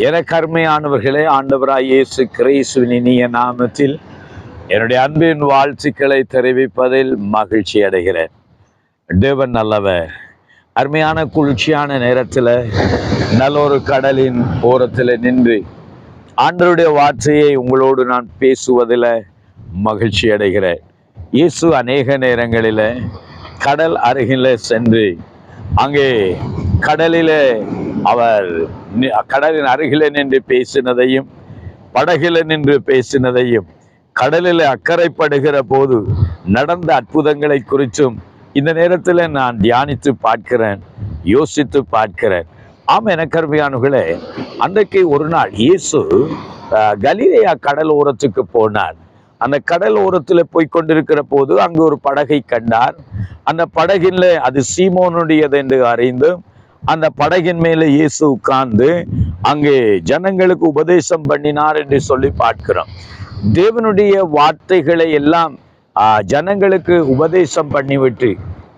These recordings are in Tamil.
எனக்கு அருமையானவர்களே, ஆண்டவராய் இயேசு கிறிஸ்துவின் இனிய நாமத்தில் என்னுடைய அன்பின் வாழ்த்துக்களை தெரிவிப்பதில் மகிழ்ச்சி அடைகிறேன். தேவன் நல்லவர். அருமையான குளிர்ச்சியான நேரத்தில் நல்ல ஒரு கடலின் ஓரத்தில் நின்று ஆண்டவருடைய வார்த்தையை உங்களோடு நான் பேசுவதில் மகிழ்ச்சி அடைகிறேன். இயேசு அநேக நேரங்களில் கடல் அருகில் சென்று அங்கே கடலிலே அவர் கடலின் அருகிலே நின்று பேசினதையும் படகில நின்று பேசினதையும் கடலில் அக்கறைப்படுகிற போது நடந்த அற்புதங்களை குறித்தும் இந்த நேரத்தில் நான் தியானித்து பார்க்கிறேன், யோசித்து பார்க்கிறேன். ஆம், எனக்கு அருமையானவர்களே, அன்றைக்கு ஒரு நாள் இயேசு கலிலேயா கடல் ஓரத்துக்கு போனார். அந்த கடல் ஓரத்தில் போய் கொண்டிருக்கிற போது அங்கு ஒரு படகை கண்டார். அந்த படகில் அது சீமோனுடையது என்று அறிந்து அந்த படகின் மேலே இயேசு உட்கார்ந்து அங்கே ஜனங்களுக்கு உபதேசம் பண்ணினார் என்று சொல்லி பார்க்கிறோம். தேவனுடைய வார்த்தைகளை எல்லாம் ஜனங்களுக்கு உபதேசம் பண்ணிவிட்டு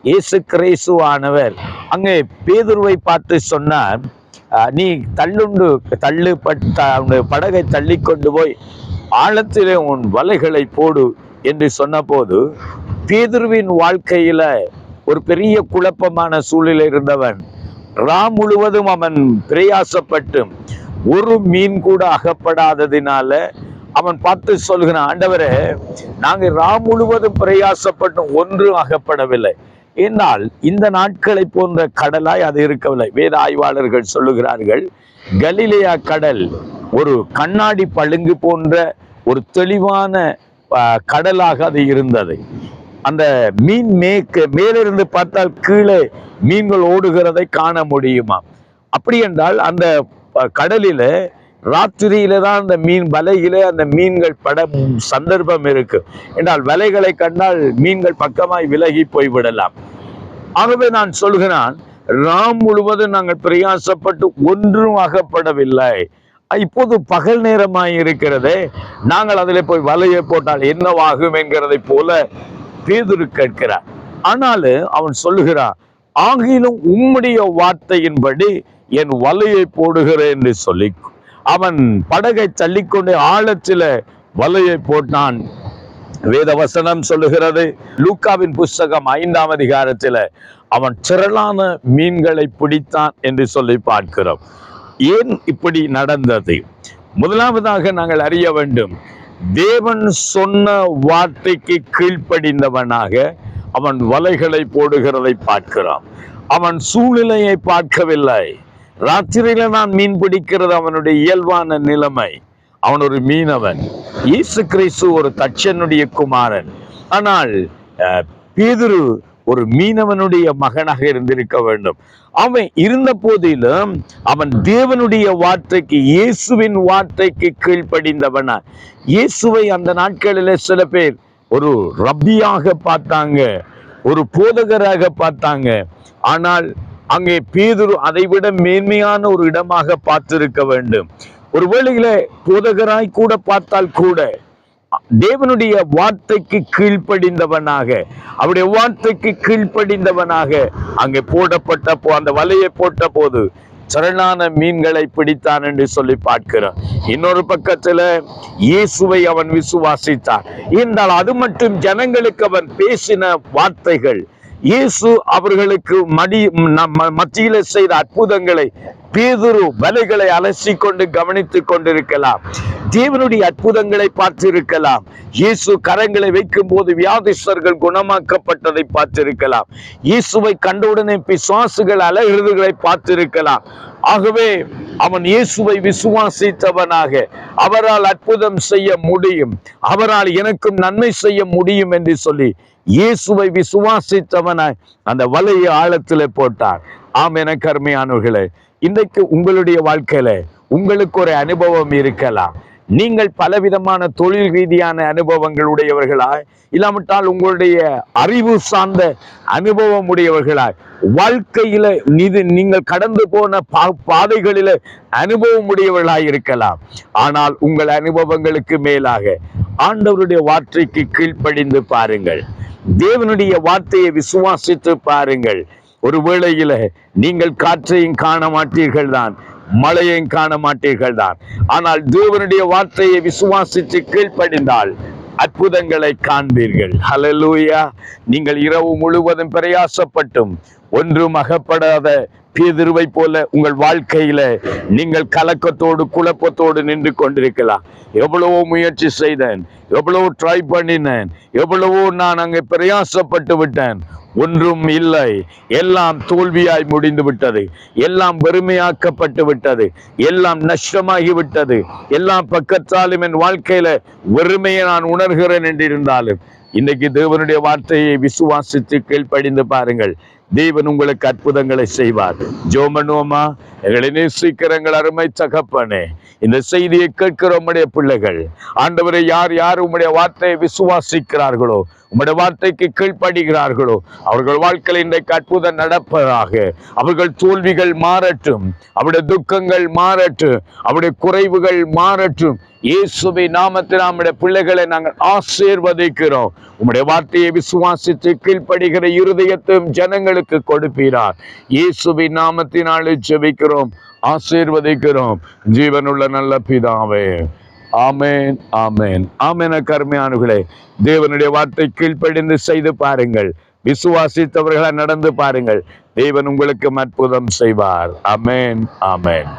இயேசு கிறிஸ்துவானவர் அங்கே பேதுருவை பார்த்து சொன்னார், நீ படகை தள்ளி கொண்டு போய் ஆழத்திலே உன் வலைகளை போடு என்று சொன்னபோது பேதுருவின் வாழ்க்கையில ஒரு பெரிய குழப்பமான சூழ்நிலை இருந்தவன். முழுவதும் அவன் பிரயாசப்பட்டு ஒரு மீன் கூட அகப்படாததினால அவன் பார்த்து சொல்கிறான், ஆண்டவரே, நாங்கள் முழுவதும் பிரயாசப்பட்டும் ஒன்றும் அகப்படவில்லை. ஏனால் இந்த நாட்களை போன்ற கடலாய் அது இருக்கவில்லை. வேத ஆய்வாளர்கள் சொல்லுகிறார்கள், கலிலேயா கடல் ஒரு கண்ணாடி பழுங்கு போன்ற ஒரு தெளிவான கடலாக அது இருந்தது. அந்த மீன் மேலிருந்து பார்த்தால் கீழே மீன்கள் ஓடுகிறதை காண முடியுமா? அப்படி என்றால் அந்த கடலில ராத்திரியில தான் அந்த வலையில அந்த மீன்கள் பட சந்தர்ப்பம் இருக்கு என்றால் வலைகளை கண்டால் மீன்கள் பக்கமாய் விலகி போய்விடலாம். ஆகவே நான் சொல்கிறான், முழுவதும் நாங்கள் பிரயாசப்பட்டு ஒன்றும் அகப்படவில்லை. இப்போது பகல் நேரமாய் இருக்கிறதே, நாங்கள் அதில் போய் வலையை போட்டால் என்னவாகும் என்கிறதை போல பேதுரு கேட்கிறார். ஆனாலும் அவன் சொல்லுகிறான், ஆகிலும் உம்முடைய வார்த்தையின்படி என் வலையை போடுகிறேன் என்று சொல்லி அவன் படகை தள்ளிக்கொண்டு ஆழத்தில வலையை போட்டான். வேத வசனம் சொல்லுகிறது, லூக்காவின் புஸ்தகம் 5ஆம் அதிகாரத்தில் அவன் திரளான மீன்களை பிடித்தான் என்று சொல்லி பார்க்கிறோம். ஏன் இப்படி நடந்தது? முதலாவதாக நாங்கள் அறிய வேண்டும், தேவன் சொன்ன வார்த்தைக்கு கீழ்ப்படிந்தவனாக அவன் வலைகளை போடுகிறதை பார்க்கிறான். அவன் சூழ்நிலையை பார்க்கவில்லை. ராத்திரியில நான் மீன் பிடிக்கிறது அவனுடைய இயல்பான நிலைமை. அவன் ஒரு மீனவன். இயேசு கிறிஸ்து ஒரு தச்சனுடைய குமாரன். ஆனால் பேதுரு ஒரு மீனவனுடைய மகனாக இருந்திருக்க வேண்டும். அவன் இருந்த போதிலும் அவன் தேவனுடைய வார்த்தைக்கு, இயேசுவின் வார்த்தைக்கு கீழ்ப்படிந்தவனா. இயேசுவை அந்த நாட்களில் சில பேர் ஒரு ரப்பியாக பார்த்தாங்க, ஒரு போதகராக பார்த்தாங்க. ஆனால் அங்கே பேதுரு அதைவிட மேன்மையான ஒரு இடமாக பார்த்திருக்க வேண்டும். ஒரு வேளையில போதகராய் கூட பார்த்தால் கூட தேவனுடைய வார்த்தைக்கு கீழ்ப்படிந்தவனாக, அவருடைய வார்த்தைக்கு கீழ்ப்படிந்தவனாக அங்கே போடப்பட்ட அந்த வலையை போட்ட போது சரணான மீன்களை பிடித்தான் என்று சொல்லி பார்க்கிறான். இன்னொரு பக்கத்துல இயேசுவை அவன் விசுவாசித்தான் என்றால் அது மட்டும் ஜனங்களுக்கு அவன் பேசின வார்த்தைகள், இயேசு அவர்களுக்கு மத்தியில செய்த அற்புதங்களை பேதுரு வலைகளை அலசி கொண்டு கவனித்துக் கொண்டிருக்கலாம். தேவனுடைய அற்புதங்களை பார்த்திருக்கலாம். இயேசு கரங்களை வைக்கும் போது வியாதிஸ்தர்கள் குணமாக்கப்பட்டதை பார்த்திருக்கலாம். இயேசுவை கண்டவுடனே பிசாசுகள் அலறுகளை பார்த்திருக்கலாம். ஆகவே அவன் இயேசுவை விசுவாசித்தவனாக, அவரால் அற்புதம் செய்ய முடியும், அவரால் எனக்கும் நன்மை செய்ய முடியும் என்று சொல்லி இயேசுவை விசுவாசித்தவனாய் அந்த வலையை ஆழத்திலே போட்டார். ஆம், எனக்கு அருமையானவர்களே, இன்றைக்கு உங்களுடைய வாழ்க்கையில உங்களுக்கு ஒரு அனுபவம் இருக்கலாம். நீங்கள் பலவிதமான தொழில் ரீதியான அனுபவங்கள் உடையவர்களாய், இல்லாவிட்டால் உங்களுடைய அறிவு சார்ந்த அனுபவம் உடையவர்களாய், வாழ்க்கையில நீங்கள் கடந்து போன பாதைகளில அனுபவம் உடையவர்களாய் இருக்கலாம். ஆனால் உங்கள் அனுபவங்களுக்கு மேலாக ஆண்டவருடைய வார்த்தைக்கு கீழ்ப்படிந்து பாருங்கள், தேவனுடைய வார்த்தையை விசுவாசித்து பாருங்கள். ஒரு வேளையில நீங்கள் காற்றையும் காண மாட்டீர்கள் தான், மழையையும் காண மாட்டீர்கள் தான். ஆனால் தேவனுடைய வார்த்தையை விசுவாசித்து கீழ்ப்படிந்தால் அற்புதங்களை காண்பீர்கள். ஹல்லேலூயா. நீங்கள் இரவு முழுவதும் பிரயாசப்பட்டும் ஒன்றும் அகப்படாத பேதுருவை போல உங்கள் வாழ்க்கையில நீங்கள் கலக்கத்தோடு குழப்பத்தோடு நின்று கொண்டிருக்கலாம். எவ்வளவோ முயற்சி செய்தேன், எவ்வளவோ ட்ரை பண்ணினேன், எவ்வளவோ நான் அங்கே பிரயாசப்பட்டு விட்டேன், ஒன்றும் இல்லை, எல்லாம் தோல்வியாய் முடிந்து விட்டது, எல்லாம் வெறுமையாக்கப்பட்டு விட்டது, எல்லாம் நஷ்டமாகி விட்டது, எல்லாம் பக்கத்தாலும் என் வாழ்க்கையில வெறுமையை நான் உணர்கிறேன் என்று இருந்தாலும் இன்னைக்கு தேவனுடைய வார்த்தையை விசுவாசித்து கீழ்ப்படிந்து பாருங்கள். தேவன் உங்களுக்கு அற்புதங்களை செய்வார். ஜெபம் பண்ணுவோமா? எங்களை நேசிக்கிறங்கள் அருமை தகப்பனே, இந்த செய்தியை கேட்கிற உம்முடைய பிள்ளைகள் ஆண்டவரை யார் யார் உம்முடைய வார்த்தையை விசுவாசிக்கிறார்களோ, உம்முடைய வார்த்தைக்கு கீழ்ப்படுகிறார்களோ, அவர்கள் வாழ்க்கையில் இன்றைக்கு அற்புதம் நடப்பதாக. அவர்கள் தோல்விகள் மாறட்டும், அவருடைய துக்கங்கள் மாறட்டும், அவருடைய குறைவுகள் மாறட்டும். இயேசுவின் நாமத்தில் நம்முடைய பிள்ளைகளை நாங்கள் ஆசீர்வதிக்கிறோம். உம்முடைய வார்த்தையை விசுவாசித்து கீழ்ப்படுகிற இருதயத்தையும் ஜனங்களுக்கு கொடுப்பீரார். இயேசுவின் நாமத்தினாலே ஜெபிக்கிறோம், ஆசீர்வதிக்கிறோம் ஜீவனுள்ள நல்ல பிதாவே. ஆமேன், ஆமேன், ஆமேன். கருமையானவர்களே, தேவனுடைய வார்த்தை கீழ்ப்படிந்து செய்து பாருங்கள். விசுவாசித்தவர்களாக நடந்து பாருங்கள். தேவன் உங்களுக்கு அற்புதம் செய்வார். ஆமேன், ஆமேன்.